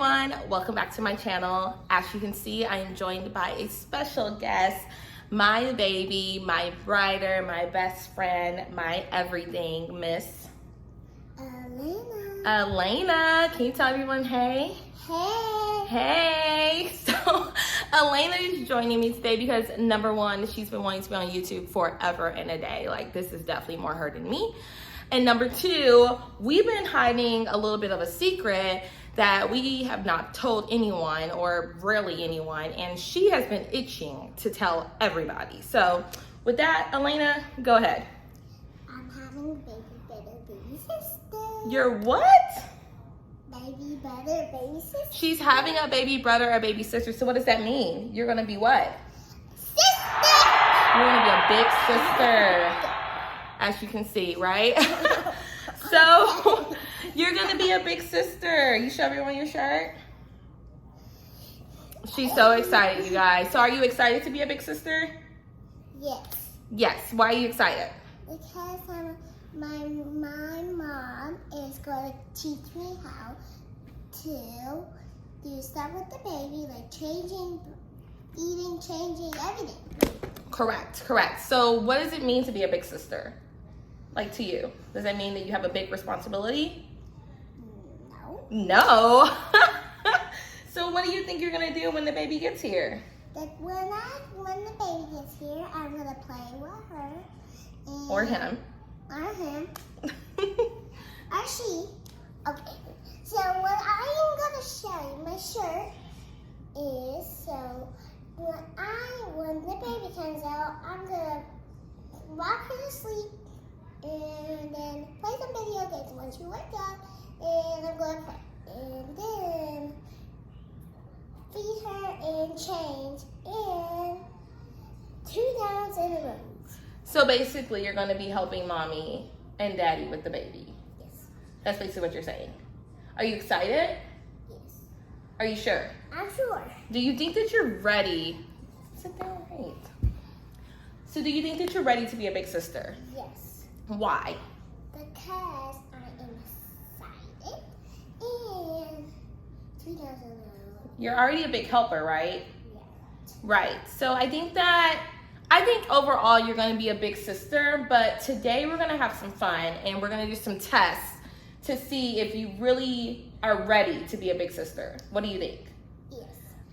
everyone, welcome back to my channel. As you can see, I am joined by a special guest, my baby, my brider, my best friend, my everything, Miss Elena. Can you tell everyone hey? Hey. So Elena is joining me today because number one, she's been wanting to be on YouTube forever and a day. Like, this is definitely more her than me. And number two, we've been hiding a little bit of a secret that we have not told anyone, or really anyone, and she has been itching to tell everybody. So with that, Elena, go ahead. I'm having a baby sister. You're what? Baby brother, baby sister. She's having a baby brother or baby sister. So what does that mean? You're gonna be what? Sister! You're gonna be a big sister, as you can see, right? So you're gonna be a big sister. You show everyone your shirt. She's so excited, you guys. So are you excited to be a big sister? Yes. Yes. Why are you excited? Because my mom is going to teach me how to do stuff with the baby, like changing, eating, changing, everything. Correct. So what does it mean to be a big sister? Like, to you? Does that mean that you have a big responsibility? No. So what do you think you're gonna do when the baby gets here? Like when the baby gets here, I'm gonna play with her. And Or him. Or him. Or she. Okay. So what I am gonna show you, my shirt is, so when the baby comes out, I'm gonna rock her to sleep and then play some video games once she wakes up, and I'm gonna play. And then feed her and change and 2 downs in a row. So basically you're gonna be helping mommy and daddy with the baby. Yes. That's basically what you're saying. Are you excited? Yes. Are you sure? I'm sure. Do you think that you're ready? Sit down, right. So do you think that you're ready to be a big sister? Yes. Why? Because I am excited and 2 downs in a row. You're already a big helper, right? Yeah. Right. So I think overall you're going to be a big sister, but today we're going to have some fun and we're going to do some tests to see if you really are ready to be a big sister. What do you think? Yes.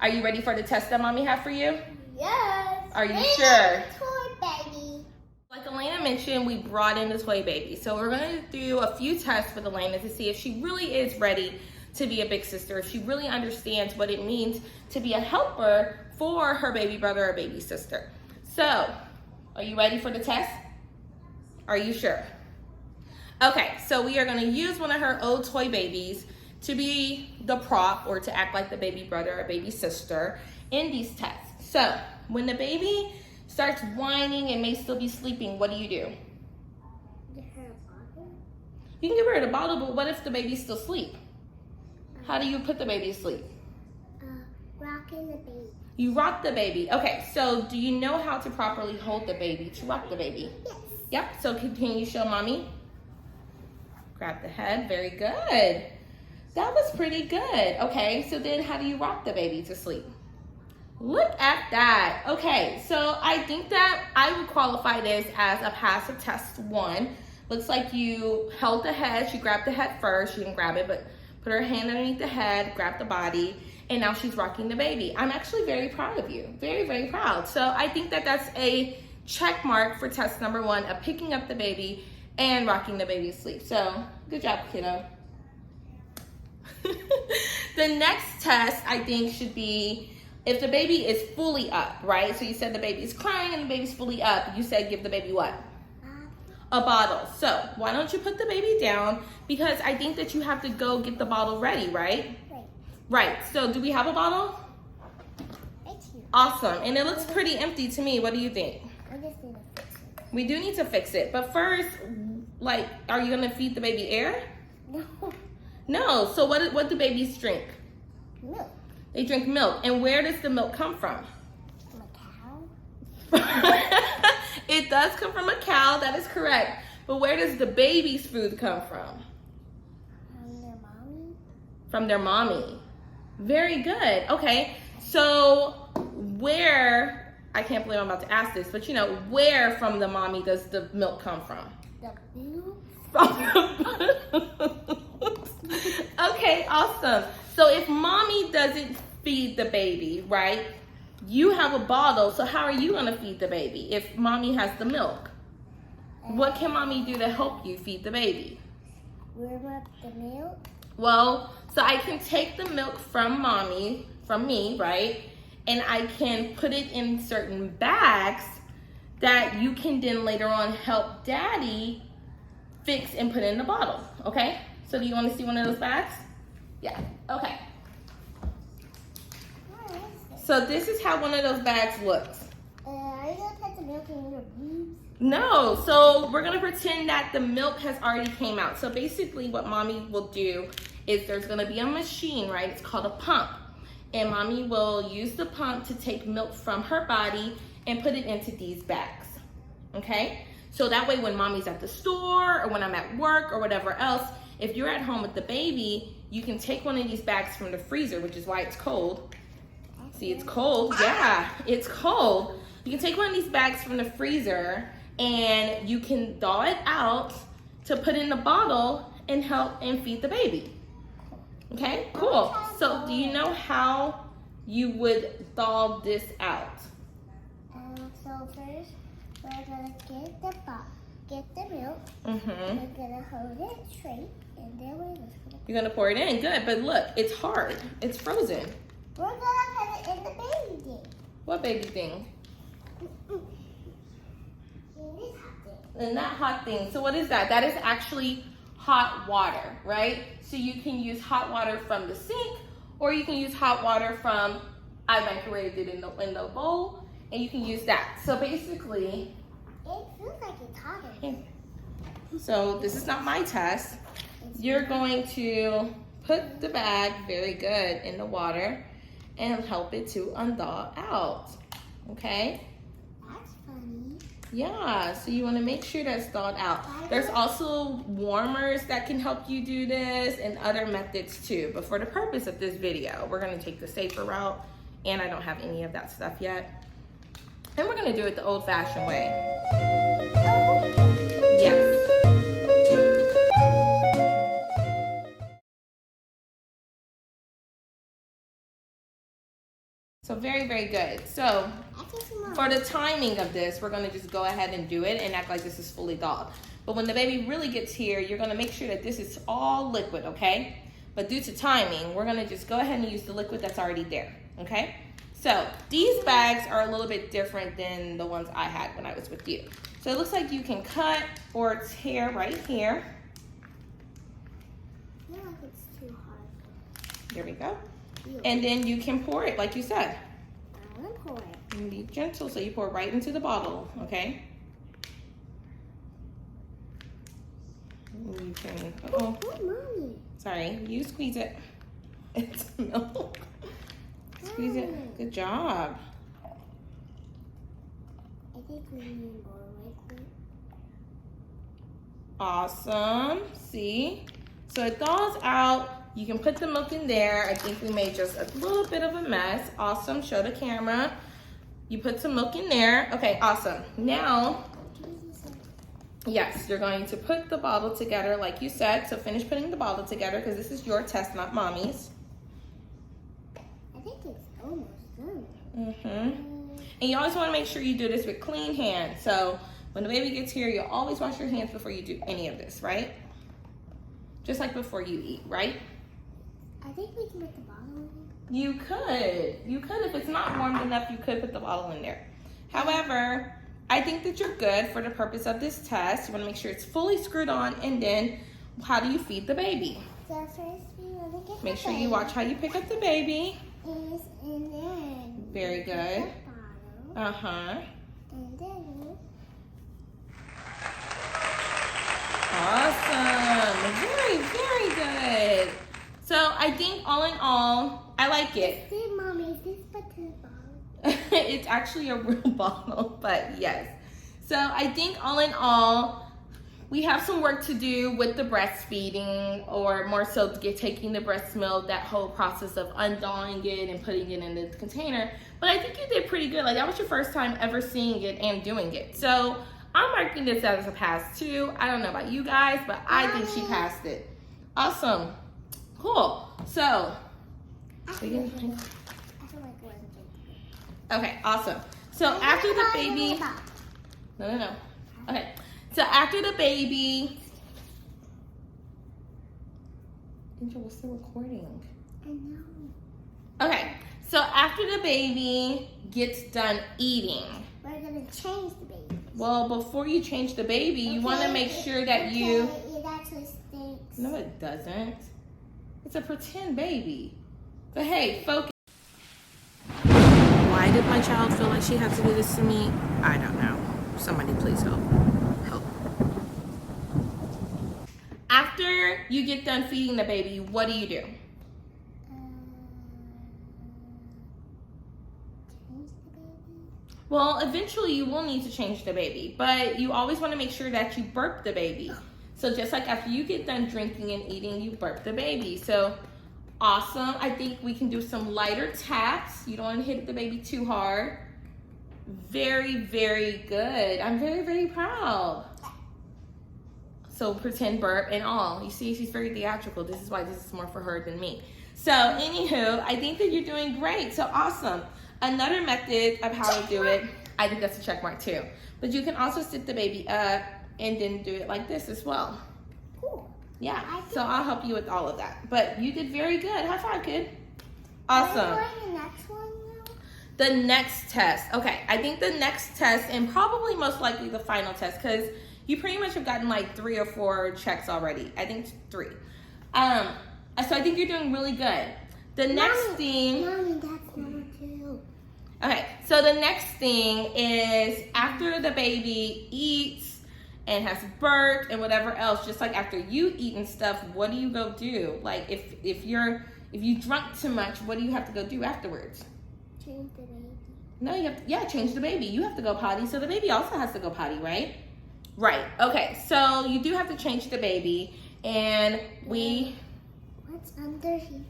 Are you ready for the test that mommy have for you? Yes. Are you sure? Toy baby. Like Elena mentioned, we brought in the toy baby. So we're going to do a few tests with Elena to see if she really is ready to be a big sister, if she really understands what it means to be a helper for her baby brother or baby sister. So, are you ready for the test? Are you sure? Okay, so we are gonna use one of her old toy babies to be the prop or to act like the baby brother or baby sister in these tests. So, when the baby starts whining and may still be sleeping, what do? Give her a bottle. You can give her the bottle, but what if the baby's still asleep? How do you put the baby to sleep? Rocking the baby. You rock the baby. Okay, so do you know how to properly hold the baby to rock the baby? Yes. Yep, so can you show mommy? Grab the head, very good. That was pretty good. Okay, so then how do you rock the baby to sleep? Look at that. Okay, so I think that I would qualify this as a pass of test 1. Looks like you held the head. She grabbed the head first. She didn't grab it, but put her hand underneath the head, grab the body, and now she's rocking the baby. I'm actually very proud of you. Very, very proud. So I think that that's a check mark for test number 1 of picking up the baby and rocking the baby to sleep. So good job, kiddo. The next test I think should be if the baby is fully up, right? So you said the baby's crying and the baby's fully up. You said give the baby what? A bottle. So why don't you put the baby down? Because I think that you have to go get the bottle ready, right? Right. So do we have a bottle? Right here. Awesome. And it looks pretty empty to me. What do you think? I just need to fix it. We do need to fix it. But first, like, are you going to feed the baby air? No. No. So what do babies drink? Milk. They drink milk. And where does the milk come from? From a cow. It does come from a cow. That is correct. But where does the baby's food come from? From their mommy. From their mommy. Very good. Okay. So where, I can't believe I'm about to ask this, but you know, where from the mommy does the milk come from? The blue. Okay, awesome. So if mommy doesn't feed the baby, right? You have a bottle, so how are you gonna feed the baby if mommy has the milk? What can mommy do to help you feed the baby? Warm up the milk. Well, so I can take the milk from mommy, from me, right? And I can put it in certain bags that you can then later on help daddy fix and put in the bottle, okay? So do you want to see one of those bags? Yeah, okay. So this is how one of those bags looks. Are you gonna put the milk in your boobs? No, so we're gonna pretend that the milk has already came out. So basically what mommy will do is there's gonna be a machine, right? It's called a pump. And mommy will use the pump to take milk from her body and put it into these bags, okay? So that way when mommy's at the store or when I'm at work or whatever else, if you're at home with the baby, you can take one of these bags from the freezer, which is why it's cold. See, it's cold. Yeah, it's cold. You can take one of these bags from the freezer and you can thaw it out to put in the bottle and help and feed the baby. Okay, cool. So do you know how you would thaw this out? So first, we're gonna get the milk. Mm-hmm. We're gonna hold it straight, and then we're just gonna. You're gonna pour it in. Good, but look, it's hard. It's frozen. We're gonna put it in the baby thing. What baby thing? In this hot thing. And that hot thing. So what is that? That is actually hot water, right? So you can use hot water from the sink, or you can use hot water from, I microwaved it in the bowl, and you can use that. So basically, It feels like it's hotter. so this is not my test. You're going to put the bag, very good, in the water and help it to unthaw out, okay? That's funny. Yeah, so you want to make sure that's thawed out. There's also warmers that can help you do this and other methods too. But for the purpose of this video, we're going to take the safer route, and I don't have any of that stuff yet. And we're going to do it the old-fashioned way. Yes. So very, very good. So for the timing of this, we're gonna just go ahead and do it and act like this is fully thawed. But when the baby really gets here, you're gonna make sure that this is all liquid, okay? But due to timing, we're gonna just go ahead and use the liquid that's already there, okay? So these bags are a little bit different than the ones I had when I was with you. So it looks like you can cut or tear right here. I feel like it's too hard. There we go. And then you can pour it like you said. I want to pour it. And be gentle, so you pour right into the bottle, okay? You can, Oh, mommy. sorry, you squeeze it. It's milk. Squeeze it. Good job. I think we need more liquid. Awesome. See? So it thaws out. You can put the milk in there. I think we made just a little bit of a mess. Awesome. Show the camera. You put some milk in there. Okay, awesome. Now, yes, you're going to put the bottle together like you said. So finish putting the bottle together because this is your test, not mommy's. I think it's almost done. And you always want to make sure you do this with clean hands. So when the baby gets here, you'll always wash your hands before you do any of this, right? Just like before you eat, right? I think we can put the bottle in. You could. You could. If it's not warmed enough, you could put the bottle in there. However, I think that you're good for the purpose of this test. You want to make sure it's fully screwed on, and then how do you feed the baby? So first we want to get Make the sure you watch how you pick up the baby. Is and then Very good. the bottle, Uh-huh. and then Awesome. Very, very good. So I think all in all, I like it. say, Mommy, is this button bottle? It's actually a real bottle, but yes. So I think all in all, we have some work to do with the breastfeeding, or more so taking the breast milk, that whole process of undawing it and putting it in the container. But I think you did pretty good. Like, that was your first time ever seeing it and doing it. So I'm marking this as a pass too. I don't know about you guys, but I think she passed it. Awesome. Cool. So, okay, awesome. So after the baby, no. Okay, so after the baby, Angel, we're still recording. I know. Okay, so after the baby gets done eating, we're gonna change the baby. Well, before you change the baby, you want to make sure that you. It actually stinks. No, it doesn't. It's a pretend baby. But hey, focus. Why did my child feel like she had to do this to me? I don't know. Somebody please help. Help. After you get done feeding the baby, what do you do? Change the baby? Well, eventually you will need to change the baby, but you always want to make sure that you burp the baby. So just like after you get done drinking and eating, you burp the baby. So awesome. I think we can do some lighter taps. You don't want to hit the baby too hard. Very, very good. I'm very, very proud. So pretend burp and all. You see, she's very theatrical. This is why this is more for her than me. So anywho, I think that you're doing great. So awesome. Another method of how to do it, I think that's a check mark too. But you can also sit the baby up and then do it like this as well. Cool. Yeah, so I'll help you with all of that. But you did very good. High five, kid. Awesome. Are we going the next one now? The next test. Okay, I think the next test, and probably most likely the final test, because you pretty much have gotten like 3 or 4 checks already. I think 3. So I think you're doing really good. The next thing. Mommy, that's number 2. Okay, so the next thing is after the baby eats and has burped and whatever else, just like after you eat and stuff, what do you go do? Like if you drunk too much, what do you have to go do afterwards? Change the baby. No, you have to, change the baby. You have to go potty, so the baby also has to go potty, right? Right. Okay, so you do have to change the baby, and What's under here?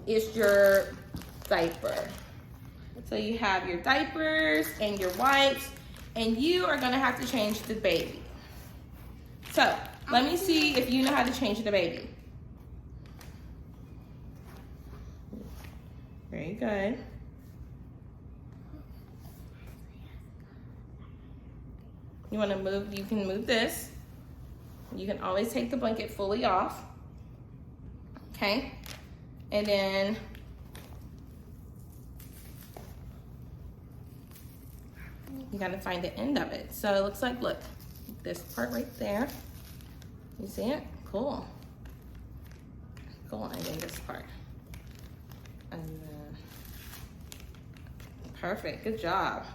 is your diaper. So you have your diapers and your wipes, and you are gonna have to change the baby. So let me see if you know how to change the baby. Very good. You wanna move, you can move this. You can always take the blanket fully off. Okay? And then you gotta find the end of it. So it looks like, look, this part right there. You see it? Cool. Cool, and then this part. And then, perfect, good job.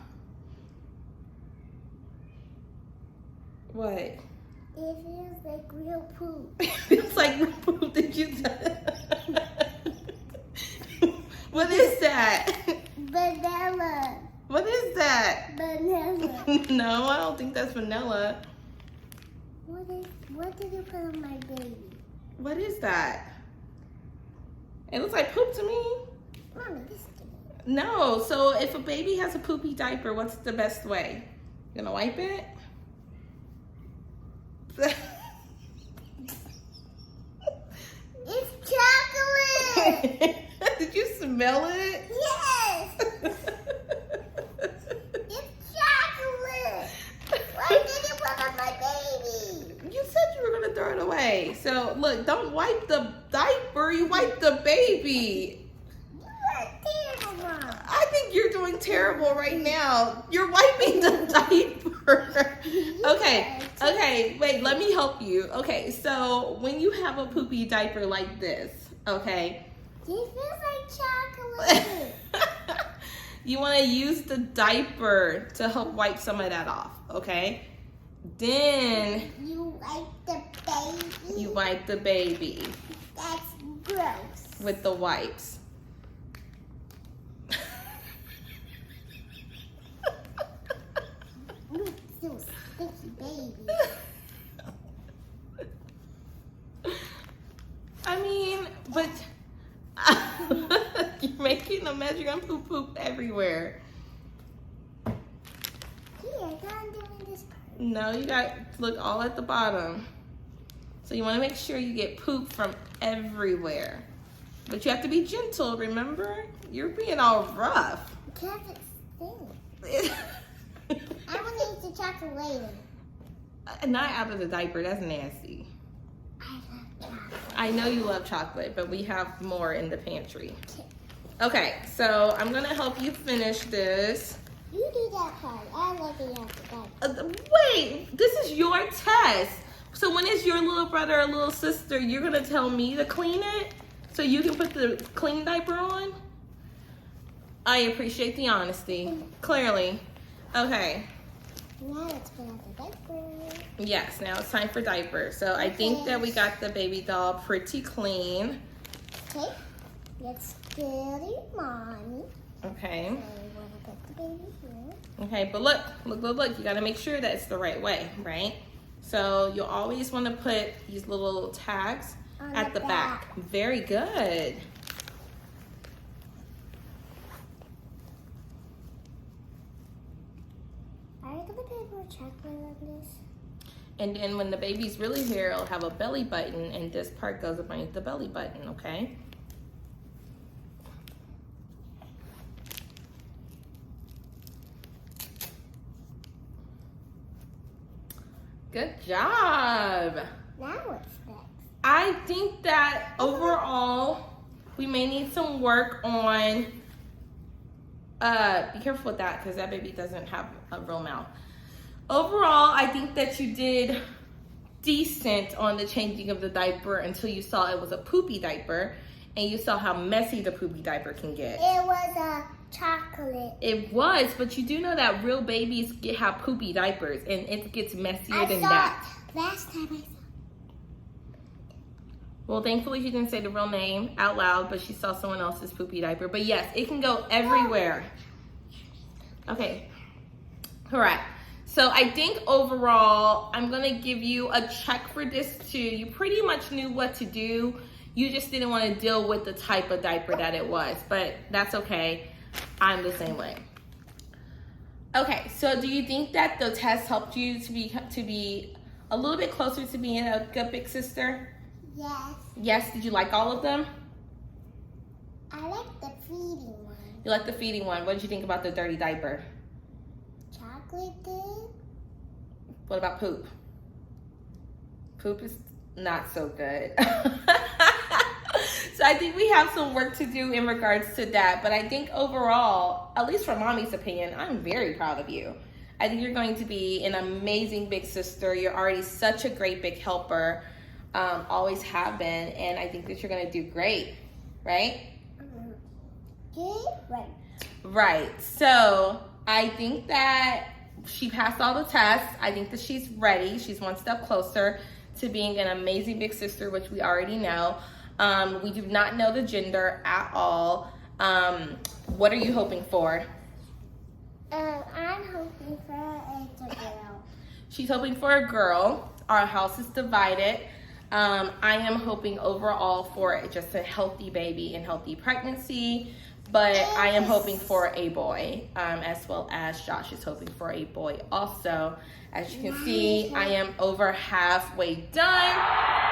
What? It feels like real poop. It feels like real poop. Did you What is that? Vanilla. What is that? Vanilla. No, I don't think that's vanilla. What did you put on my baby? What is that? It looks like poop to me. Mommy, this is good. No, so if a baby has a poopy diaper, what's the best way? You gonna wipe it? It's chocolate! Did you smell it? Yes! It's chocolate! Why did you put on my baby? You said you were gonna throw it away. So look, don't wipe the diaper, you wipe the baby. You are terrible, Mom. I think you're doing terrible right now. You're wiping the diaper. Okay, wait, let me help you. Okay, so when you have a poopy diaper like this, okay? It feels like chocolate. You want to use the diaper to help wipe some of that off, okay? Then You like the baby? you wipe the baby That's gross. with the wipes. Ooh, so sticky baby. I mean, but you're making a mess. You're gonna poop everywhere. Here, I'm doing this part. No, you got to look all at the bottom. So you want to make sure you get poop from everywhere. But you have to be gentle, remember? You're being all rough. Because it stinks. I want to eat the chocolate later. Not out of the diaper, that's nasty. I love chocolate. I know you love chocolate, but we have more in the pantry. Okay, so I'm gonna help you finish this. You do that part. I like it after that. Wait, this is your test. So when it's your little brother or little sister, you're gonna tell me to clean it so you can put the clean diaper on? I appreciate the honesty, clearly. Okay. Now let's put on the diaper. Yes, now it's time for diaper. So I think that we got the baby doll pretty clean. Okay, let's get it, Mommy. Okay. So we want to put the baby here. Okay, but look. You gotta make sure that it's the right way, right? So you'll always want to put these little tags On at the back. Very good. Are you gonna put more chocolate on this? And then when the baby's really here, it'll have a belly button, and this part goes underneath the belly button, okay? Good job. Now what's next? I think that overall, we may need some work on, be careful with that because that baby doesn't have a real mouth. Overall, I think that you did decent on the changing of the diaper until you saw it was a poopy diaper and you saw how messy the poopy diaper can get. It was a chocolate. It was, but you do know that real babies have poopy diapers and it gets messier than I that. saw it last time I saw. Well, thankfully she didn't say the real name out loud, but she saw someone else's poopy diaper. But yes, it can go everywhere. Okay, all right. So I think overall, I'm gonna give you a check for this too. You pretty much knew what to do. You just didn't want to deal with the type of diaper that it was, but that's okay. I'm the same way. Okay, so do you think that the test helped you to be a little bit closer to being a good big sister? Yes. Yes, did you like all of them? I like the feeding one. You like the feeding one. What did you think about the dirty diaper? Chocolate good. What about poop? Poop is not so good. So I think we have some work to do in regards to that. But I think overall, at least from Mommy's opinion, I'm very proud of you. I think you're going to be an amazing big sister. You're already such a great big helper. Always have been. And I think that you're going to do great. Right? Good? Right. Right. So I think that she passed all the tests. I think that she's ready. She's one step closer to being an amazing big sister, which we already know. We do not know the gender at all. What are you hoping for? I'm hoping for a girl. She's hoping for a girl. Our house is divided. I am hoping overall for just a healthy baby and healthy pregnancy. But I am hoping for a boy, as well as Josh is hoping for a boy also. As you can see, I am over halfway done.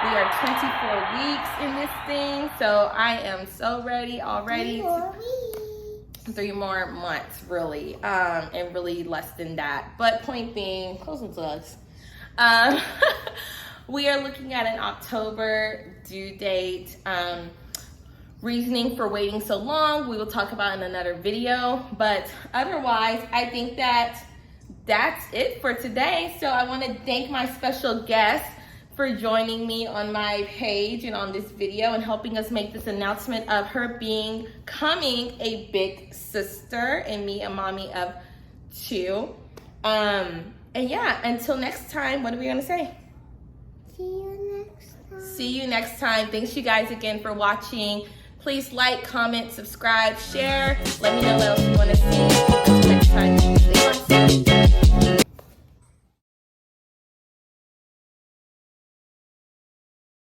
We are 24 weeks in this thing, so I am so ready already. 4 weeks. 3 more months, really, and really less than that. But point being, closing plugs. We are looking at an October due date. Reasoning for waiting so long, we will talk about in another video. But otherwise, I think that that's it for today. So I want to thank my special guest for joining me on my page and on this video and helping us make this announcement of her becoming a big sister and me a mommy of 2. And yeah, until next time, what are we going to say? See you next time. See you next time. Thanks you guys again for watching. Please like, comment, subscribe, share. Let me know what else you want to see. Until next time.